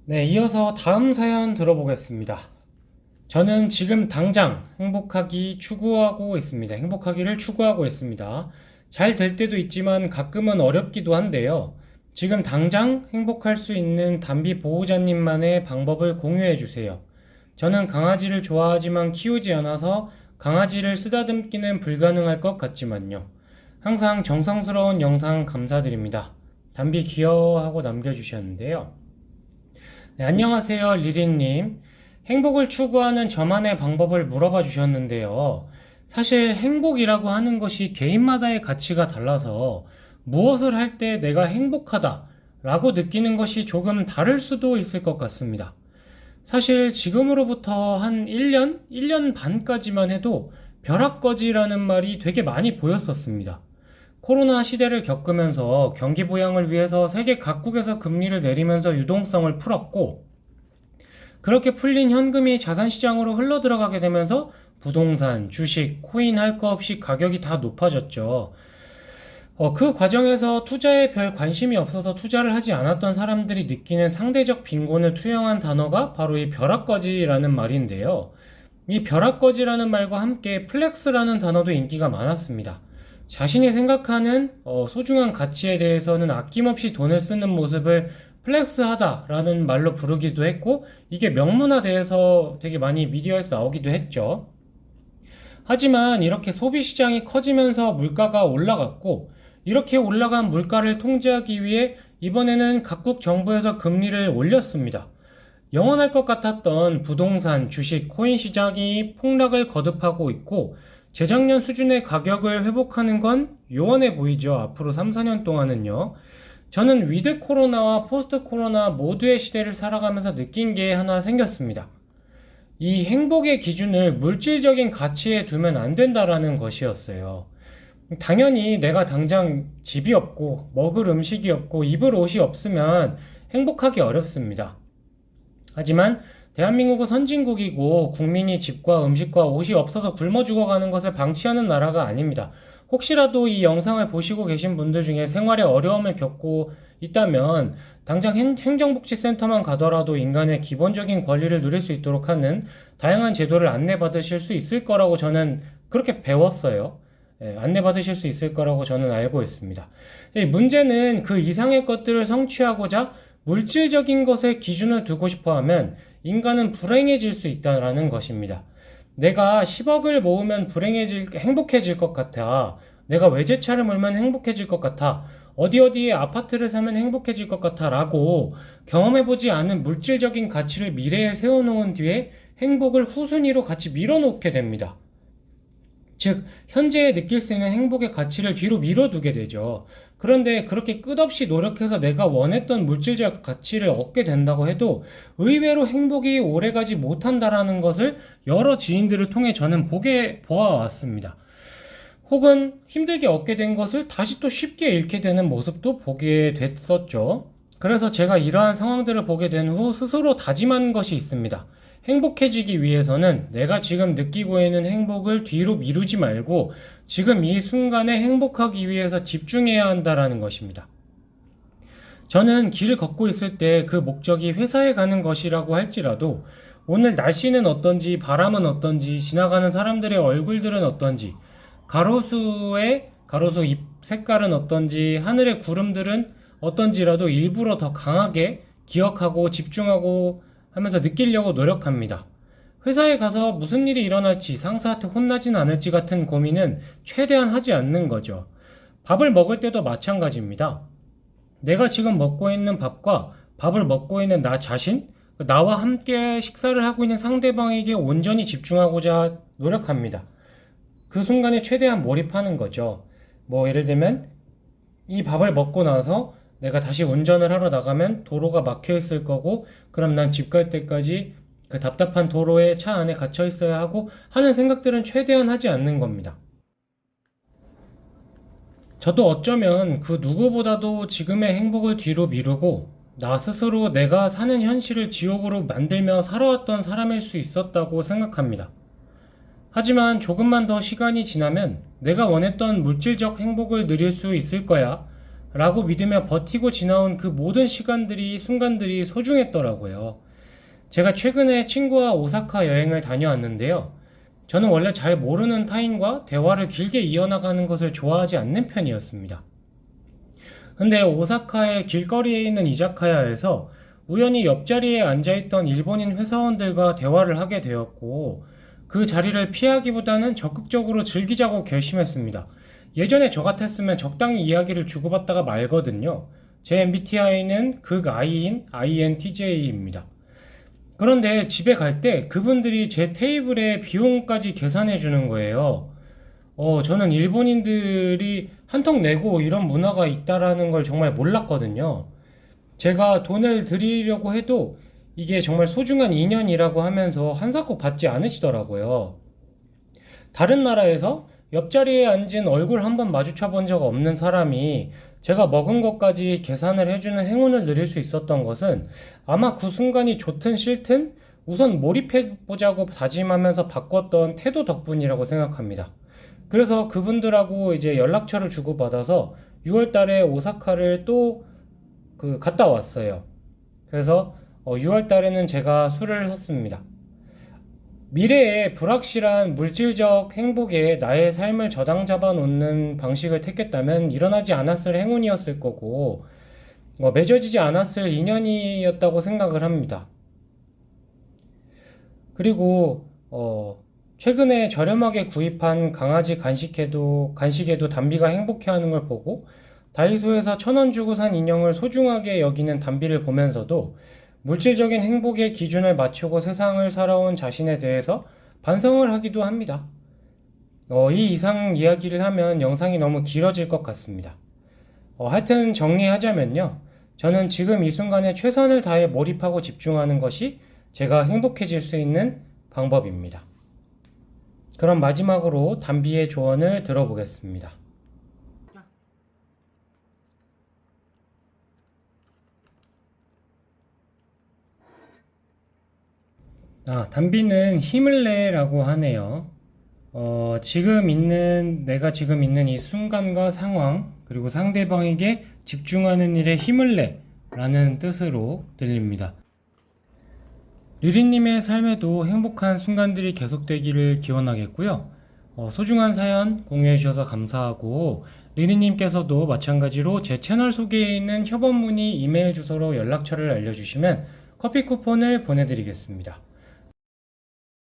네, 이어서 다음 사연 들어보겠습니다. 저는 지금 당장 행복하기를 추구하고 있습니다. 잘 될 때도 있지만 가끔은 어렵기도 한데요. 지금 당장 행복할 수 있는 담비 보호자님만의 방법을 공유해 주세요. 저는 강아지를 좋아하지만 키우지 않아서 강아지를 쓰다듬기는 불가능할 것 같지만요. 항상 정성스러운 영상 감사드립니다. 담비 귀여워하고 남겨주셨는데요. 네, 안녕하세요, 리리님. 행복을 추구하는 저만의 방법을 물어봐 주셨는데요. 사실 행복이라고 하는 것이 개인마다의 가치가 달라서 무엇을 할 때 내가 행복하다 라고 느끼는 것이 조금 다를 수도 있을 것 같습니다. 사실 지금으로부터 한 1년 반까지만 해도 벼락거지라는 말이 되게 많이 보였었습니다. 코로나 시대를 겪으면서 경기 부양을 위해서 세계 각국에서 금리를 내리면서 유동성을 풀었고, 그렇게 풀린 현금이 자산시장으로 흘러들어가게 되면서 부동산, 주식, 코인 할 거 없이 가격이 다 높아졌죠. 그 과정에서 투자에 별 관심이 없어서 투자를 하지 않았던 사람들이 느끼는 상대적 빈곤을 투영한 단어가 바로 이 벼락거지라는 말인데요. 이 벼락거지라는 말과 함께 플렉스라는 단어도 인기가 많았습니다. 자신이 생각하는 소중한 가치에 대해서는 아낌없이 돈을 쓰는 모습을 플렉스하다라는 말로 부르기도 했고, 이게 명문화돼서 되게 많이 미디어에서 나오기도 했죠. 하지만 이렇게 소비 시장이 커지면서 물가가 올라갔고, 이렇게 올라간 물가를 통제하기 위해 이번에는 각국 정부에서 금리를 올렸습니다. 영원할 것 같았던 부동산, 주식, 코인 시장이 폭락을 거듭하고 있고, 재작년 수준의 가격을 회복하는 건 요원해 보이죠. 앞으로 3, 4년 동안은요. 저는 위드 코로나와 포스트 코로나 모두의 시대를 살아가면서 느낀 게 하나 생겼습니다. 이 행복의 기준을 물질적인 가치에 두면 안 된다라는 것이었어요. 당연히 내가 당장 집이 없고, 먹을 음식이 없고, 입을 옷이 없으면 행복하기 어렵습니다. 하지만 대한민국은 선진국이고 국민이 집과 음식과 옷이 없어서 굶어 죽어가는 것을 방치하는 나라가 아닙니다. 혹시라도 이 영상을 보시고 계신 분들 중에 생활에 어려움을 겪고 있다면 당장 행정복지센터만 가더라도 인간의 기본적인 권리를 누릴 수 있도록 하는 다양한 제도를 안내받으실 수 있을 거라고 저는 그렇게 배웠어요. 안내받으실 수 있을 거라고 저는 알고 있습니다. 문제는 그 이상의 것들을 성취하고자 물질적인 것에 기준을 두고 싶어 하면 인간은 불행해질 수 있다는 것입니다. 내가 10억을 모으면 행복해질 것 같아. 내가 외제차를 몰면 행복해질 것 같아. 어디 어디에 아파트를 사면 행복해질 것 같아. 라고 경험해보지 않은 물질적인 가치를 미래에 세워놓은 뒤에 행복을 후순위로 같이 밀어놓게 됩니다. 즉, 현재에 느낄 수 있는 행복의 가치를 뒤로 밀어두게 되죠. 그런데 그렇게 끝없이 노력해서 내가 원했던 물질적 가치를 얻게 된다고 해도 의외로 행복이 오래가지 못한다라는 것을 여러 지인들을 통해 저는 보아왔습니다. 혹은 힘들게 얻게 된 것을 다시 또 쉽게 잃게 되는 모습도 보게 됐었죠. 그래서 제가 이러한 상황들을 보게 된 후 스스로 다짐한 것이 있습니다. 행복해지기 위해서는 내가 지금 느끼고 있는 행복을 뒤로 미루지 말고 지금 이 순간에 행복하기 위해서 집중해야 한다라는 것입니다. 저는 길을 걷고 있을 때 그 목적이 회사에 가는 것이라고 할지라도 오늘 날씨는 어떤지, 바람은 어떤지, 지나가는 사람들의 얼굴들은 어떤지, 가로수 잎 색깔은 어떤지, 하늘의 구름들은 어떤지라도 일부러 더 강하게 기억하고 집중하고 하면서 느끼려고 노력합니다. 회사에 가서 무슨 일이 일어날지, 상사한테 혼나진 않을지 같은 고민은 최대한 하지 않는 거죠. 밥을 먹을 때도 마찬가지입니다. 내가 지금 먹고 있는 밥과 밥을 먹고 있는 나 자신, 나와 함께 식사를 하고 있는 상대방에게 온전히 집중하고자 노력합니다. 그 순간에 최대한 몰입하는 거죠. 뭐 예를 들면 이 밥을 먹고 나서 내가 다시 운전을 하러 나가면 도로가 막혀 있을 거고, 그럼 난 집 갈 때까지 그 답답한 도로에 차 안에 갇혀 있어야 하고 하는 생각들은 최대한 하지 않는 겁니다. 저도 어쩌면 그 누구보다도 지금의 행복을 뒤로 미루고 나 스스로 내가 사는 현실을 지옥으로 만들며 살아왔던 사람일 수 있었다고 생각합니다. 하지만 조금만 더 시간이 지나면 내가 원했던 물질적 행복을 누릴 수 있을 거야 라고 믿으며 버티고 지나온 그 모든 시간들이, 순간들이 소중했더라고요. 제가 최근에 친구와 오사카 여행을 다녀왔는데요. 저는 원래 잘 모르는 타인과 대화를 길게 이어나가는 것을 좋아하지 않는 편이었습니다. 근데 오사카의 길거리에 있는 이자카야에서 우연히 옆자리에 앉아있던 일본인 회사원들과 대화를 하게 되었고, 그 자리를 피하기보다는 적극적으로 즐기자고 결심했습니다. 예전에 저 같았으면 적당히 이야기를 주고받다가 말거든요. 제 MBTI는 극 I인 INTJ입니다. 그런데 집에 갈 때 그분들이 제 테이블에 비용까지 계산해 주는 거예요. 저는 일본인들이 한턱 내고 이런 문화가 있다라는 걸 정말 몰랐거든요. 제가 돈을 드리려고 해도 이게 정말 소중한 인연이라고 하면서 한사코 받지 않으시더라고요. 다른 나라에서 옆자리에 앉은 얼굴 한번 마주쳐 본 적 없는 사람이 제가 먹은 것까지 계산을 해주는 행운을 누릴 수 있었던 것은 아마 그 순간이 좋든 싫든 우선 몰입해보자고 다짐하면서 바꿨던 태도 덕분이라고 생각합니다. 그래서 그분들하고 이제 연락처를 주고받아서 6월 달에 오사카를 또 갔다 왔어요. 그래서 6월 달에는 제가 술을 샀습니다. 미래에 불확실한 물질적 행복에 나의 삶을 저당 잡아 놓는 방식을 택했다면 일어나지 않았을 행운이었을 거고, 맺어지지 않았을 인연이었다고 생각을 합니다. 그리고 최근에 저렴하게 구입한 강아지 간식에도 담비가 행복해하는 걸 보고 다이소에서 1,000원 주고 산 인형을 소중하게 여기는 담비를 보면서도 물질적인 행복의 기준을 맞추고 세상을 살아온 자신에 대해서 반성을 하기도 합니다. 이 이상 이야기를 하면 영상이 너무 길어질 것 같습니다. 하여튼 정리하자면요. 저는 지금 이 순간에 최선을 다해 몰입하고 집중하는 것이 제가 행복해질 수 있는 방법입니다. 그럼 마지막으로 담비의 조언을 들어보겠습니다. 담비는 힘을 내라고 하네요. 내가 지금 있는 이 순간과 상황, 그리고 상대방에게 집중하는 일에 힘을 내 라는 뜻으로 들립니다. 리리님의 삶에도 행복한 순간들이 계속되기를 기원하겠고요. 소중한 사연 공유해 주셔서 감사하고, 리리님께서도 마찬가지로 제 채널 소개에 있는 협업 문의 이메일 주소로 연락처를 알려주시면 커피 쿠폰을 보내드리겠습니다.